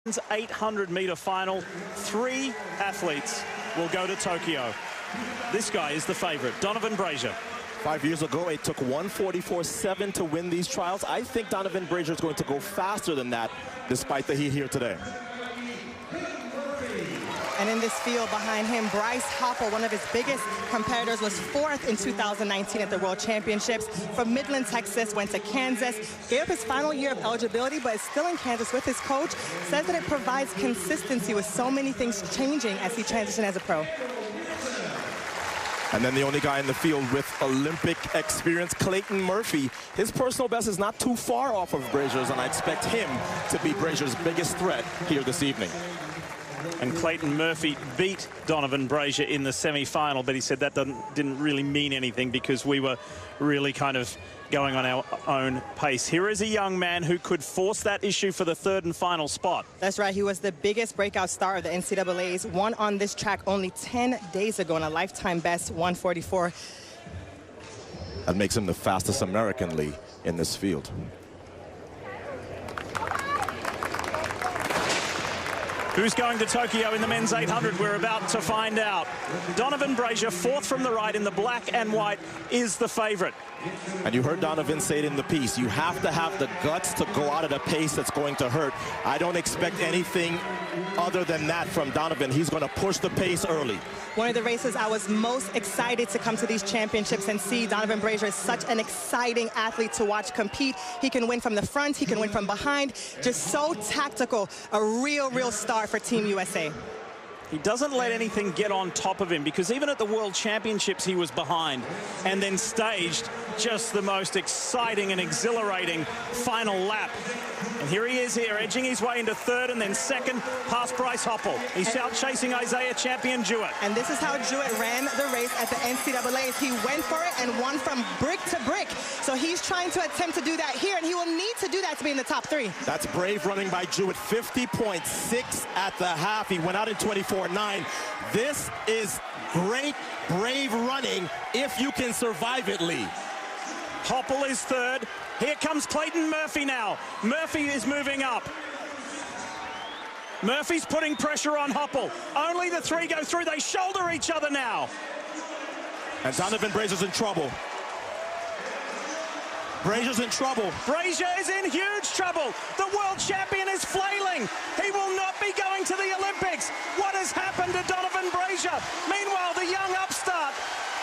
800-meter final. 3 athletes will go to Tokyo. This guy is the favorite, Donovan Brazier. 5 years ago, it took 1:44.7 to win these trials. I think Donovan Brazier is going to go faster than that, despite the heat here today. And in this field behind him, Bryce Hoppel, one of his biggest competitors, was 4th in 2019 at the World Championships. From Midland, Texas, went to Kansas, gave up his final year of eligibility, but is still in Kansas with his coach. Says that it provides consistency with so many things changing as he transitioned as a pro. And then the only guy in the field with Olympic experience, Clayton Murphy. His personal best is not too far off of Brazier's, and I expect him to be Brazier's biggest threat here this evening. And Clayton Murphy beat Donovan Brazier in the semi-final, but he said that didn't really mean anything because we were really kind of going on our own pace. Here is a young man who could force that issue for the 3rd and final spot. That's right. He was the biggest breakout star of the NCAAs. Won on this track only 10 days ago in a lifetime best 1:44. That makes him the fastest American in this field. Who's going to Tokyo in the men's 800? We're about to find out. Donovan Brazier, 4th from the right in the black and white, is the favorite. And you heard Donovan say it in the piece. You have to have the guts to go out at a pace that's going to hurt. I don't expect anything other than that from Donovan. He's going to push the pace early. One of the races I was most excited to come to these championships and see. Donovan Brazier is such an exciting athlete to watch compete. He can win from the front. He can win from behind. Just so tactical. A real star for Team USA. He doesn't let anything get on top of him, because even at the World Championships he was behind and then staged just the most exciting and exhilarating final lap. And here he is here, edging his way into 3rd and then 2nd past Bryce Hoppel. He's out chasing Isaiah Champion Jewett. And this is how Jewett ran the race at the NCAAs. He went for it and won from brick to brick. So he's trying to attempt to do that here, and he will need to do that to be in the top 3. That's brave running by Jewett. 50.6 at the half. He went out in 24.9. This is great, brave running if you can survive it, Lee. Hoppel is 3rd. Here comes Clayton Murphy now. Murphy is moving up. Murphy's putting pressure on Hoppel. Only the 3 go through. They shoulder each other now. And Donovan Brazier's in trouble. Brazier's in trouble. Brazier is in huge trouble. The world champion is flailing. He will not be going to the Olympics. What has happened to Donovan Brazier? Meanwhile, the young upstart,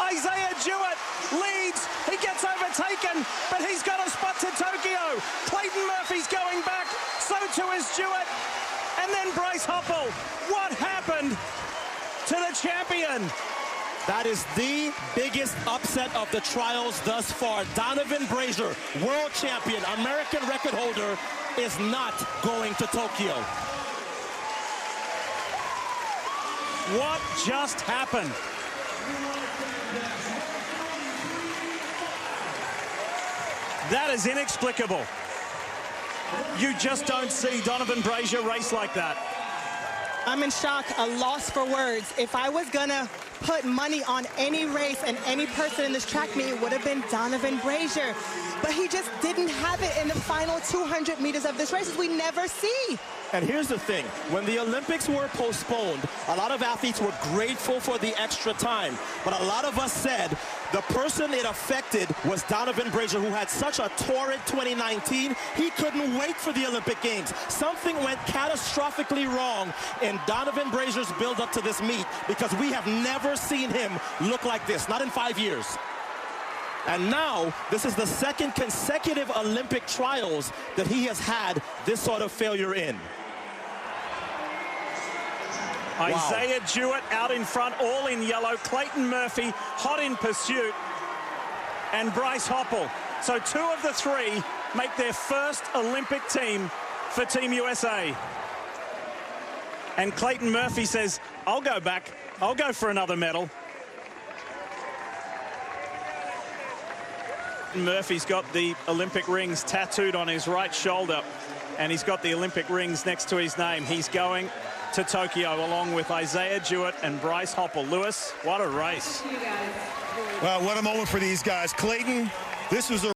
Isaiah Jewett, leads. He gets overtaken, but he's got a spot to Tokyo. Clayton Murphy's going back. So too is Jewett. And then Bryce Hoppel. What happened to the champion? That is the biggest upset of the trials thus far. Donovan Brazier, world champion, American record holder, is not going to Tokyo. What just happened? That is inexplicable. You just don't see Donovan Brazier race like that. I'm in shock, a loss for words. If I was gonna put money on any race and any person in this track meet, it would have been Donovan Brazier. But he just didn't have it in the final 200 meters of this race, as we never see. And here's the thing, when the Olympics were postponed, a lot of athletes were grateful for the extra time. But a lot of us said the person it affected was Donovan Brazier, who had such a torrid 2019. He couldn't wait for the Olympic Games. Something went catastrophically wrong in Donovan Brazier's build up to this meet, because we have never seen him look like this, not in 5 years. And now, this is the 2nd consecutive Olympic trials that he has had this sort of failure in. Wow. Isaiah Jewett out in front, all in yellow. Clayton Murphy hot in pursuit. And Bryce Hoppel. So 2 of the 3 make their 1st Olympic team for Team USA. And Clayton Murphy says, I'll go back. I'll go for another medal. Murphy's got the Olympic rings tattooed on his right shoulder, and he's got the Olympic rings next to his name. He's going to Tokyo along with Isaiah Jewett and Bryce Hoppel. Lewis, what a race. Well, what a moment for these guys. Clayton, this was a